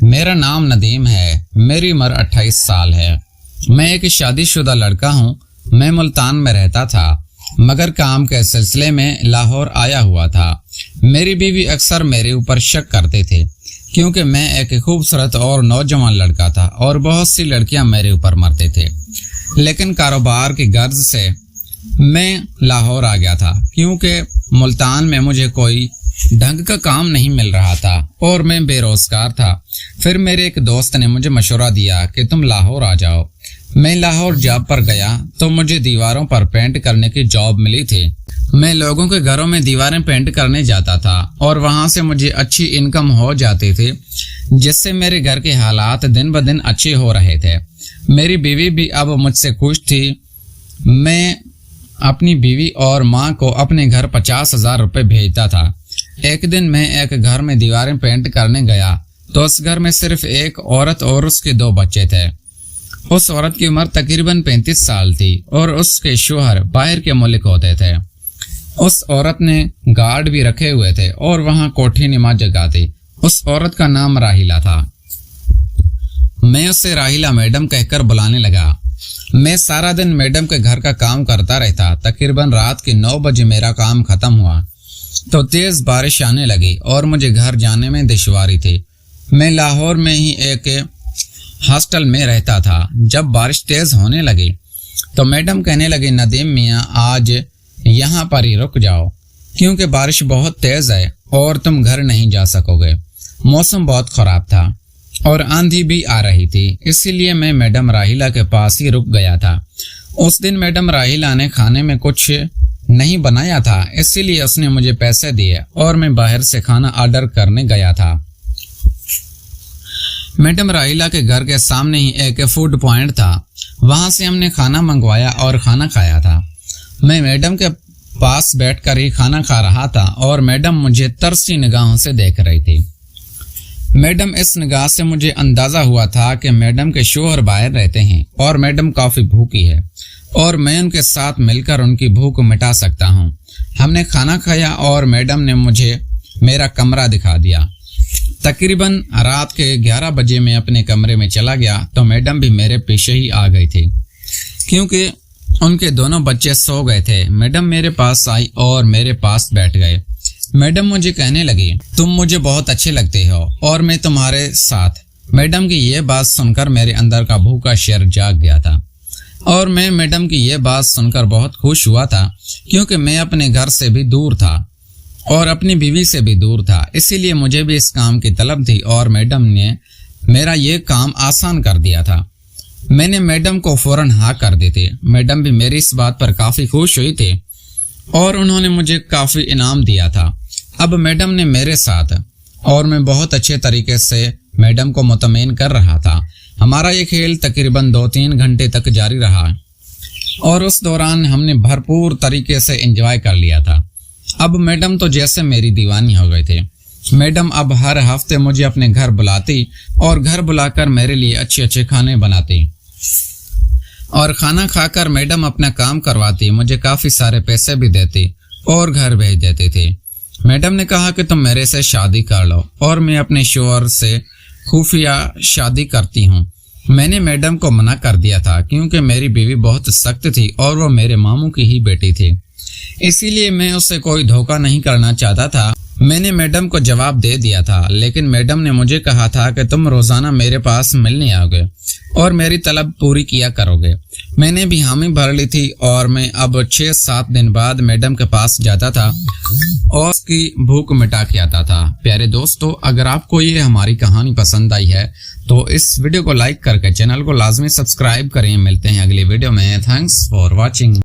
मेरा नाम नदीम है। मेरी उम्र 28 साल है। मैं एक शादीशुदा लड़का हूँ। मैं मुल्तान में रहता था मगर काम के सिलसिले में लाहौर आया हुआ था। मेरी बीवी अक्सर मेरे ऊपर शक करते थे क्योंकि मैं एक खूबसूरत और नौजवान लड़का था और बहुत सी लड़कियां मेरे ऊपर मरते थे। लेकिन कारोबार की गर्ज से मैं लाहौर आ गया था क्योंकि मुल्तान में मुझे कोई ढंग का काम नहीं मिल रहा था और मैं बेरोजगार था। फिर मेरे एक दोस्त ने मुझे मशवरा दिया कि तुम लाहौर आ जाओ। मैं लाहौर जॉब पर गया तो मुझे दीवारों पर पेंट करने की जॉब मिली थी। मैं लोगों के घरों में दीवारें पेंट करने जाता था और वहां से मुझे अच्छी इनकम हो जाती थी जिससे मेरे घर के हालात दिन ब दिन अच्छे हो रहे थे। मेरी बीवी भी अब मुझसे खुश थी। मैं अपनी बीवी और माँ को अपने घर 50,000 रुपये भेजता था। एक दिन मैं एक घर में दीवारें पेंट करने गया तो उस घर में सिर्फ एक औरत और उसके 2 बच्चे थे। उस औरत की उम्र तकरीबन 35 साल थी और उसके शौहर बाहर के मुल्क होते थे। उस औरत ने गार्ड भी रखे हुए थे और वहां कोठी नमाज जगाती। उस औरत का नाम राहिला था। मैं उससे राहिला मैडम कहकर बुलाने लगा। मैं सारा दिन मैडम के घर का काम करता रहता। तकरीबन रात के 9 बजे मेरा काम खत्म हुआ तो तेज बारिश आने लगी और मुझे घर जाने में दुश्वारी थी। मैं लाहौर में ही एक हॉस्टल में रहता था। जब बारिश तेज होने लगी तो मैडम कहने लगी, नदीम मियाँ आज यहाँ पर ही रुक जाओ क्योंकि बारिश बहुत तेज है और तुम घर नहीं जा सकोगे। मौसम बहुत खराब था और आंधी भी आ रही थी, इसीलिए मैं मैडम राहिला के पास ही रुक गया था। उस दिन मैडम राहिला ने खाने में कुछ नहीं बनाया था, इसीलिए उसने मुझे पैसे दिए और मैं बाहर से खाना ऑर्डर करने गया था। मैडम राहिला के घर के सामने ही एक फूड पॉइंट था। वहां से हमने खाना मंगवाया और खाना खाया था। मैं मैडम के पास बैठकर ही खाना खा रहा था और मैडम मुझे तरसी निगाहों से देख रही थी। मैडम इस निगाह से मुझे अंदाजा हुआ था कि मैडम के शौहर बाहर रहते हैं और मैडम काफी भूखी है और मैं उनके साथ मिलकर उनकी भूख मिटा सकता हूँ। हमने खाना खाया और मैडम ने मुझे मेरा कमरा दिखा दिया। तकरीबन रात के 11 बजे मैं अपने कमरे में चला गया तो मैडम भी मेरे पीछे ही आ गई थी क्योंकि उनके दोनों बच्चे सो गए थे। मैडम मेरे पास आई और मेरे पास बैठ गए। मैडम मुझे कहने लगी, तुम मुझे बहुत अच्छे लगते हो और मैं तुम्हारे साथ। मैडम की ये बात सुनकर मेरे अंदर का भूखा शेर जाग गया था और मैं मैडम की ये बात सुनकर बहुत खुश हुआ था क्योंकि मैं अपने घर से भी दूर था और अपनी बीवी से भी दूर था, इसीलिए मुझे भी इस काम की तलब थी और मैडम ने मेरा ये काम आसान कर दिया था। मैंने मैडम को फौरन हाँ कर दी थी। मैडम भी मेरी इस बात पर काफी खुश हुई थी और उन्होंने मुझे काफी इनाम दिया था। अब मैडम ने मेरे साथ और मैं बहुत अच्छे तरीके से मैडम को मुतमईन कर रहा था। हमारा ये खेल तकरीबन 2-3 घंटे तक जारी रहा और उस दौरान हमने भरपूर तरीके से एंजॉय कर लिया था। अब मैडम तो जैसे मेरी दीवानी हो गए थे। मैडम अब हर हफ्ते मुझे अपने घर बुलाती और घर बुलाकर मेरे लिए अच्छे अच्छे खाने बनाती और खाना खाकर मैडम अपना काम करवाती। मुझे काफी सारे पैसे भी देती और घर भेज देती थी। मैडम ने कहा कि तुम मेरे से शादी कर लो और मैं अपने शौहर से खुफिया शादी करती हूँ। मैंने मैडम को मना कर दिया था क्योंकि मेरी बीवी बहुत सख्त थी और वो मेरे मामू की ही बेटी थी, इसीलिए मैं उससे कोई धोखा नहीं करना चाहता था। मैंने मैडम को जवाब दे दिया था, लेकिन मैडम ने मुझे कहा था कि तुम रोजाना मेरे पास मिलने आओगे और मेरी तलब पूरी किया करोगे। मैंने भी हामी भर ली थी और मैं अब 6-7 दिन बाद मैडम के पास जाता था और उसकी भूख मिटा के आता था। प्यारे दोस्तों, अगर आपको ये हमारी कहानी पसंद आई है तो इस वीडियो को लाइक करके चैनल को लाजमी सब्सक्राइब करें। मिलते हैं अगली वीडियो में। Thanks for watching.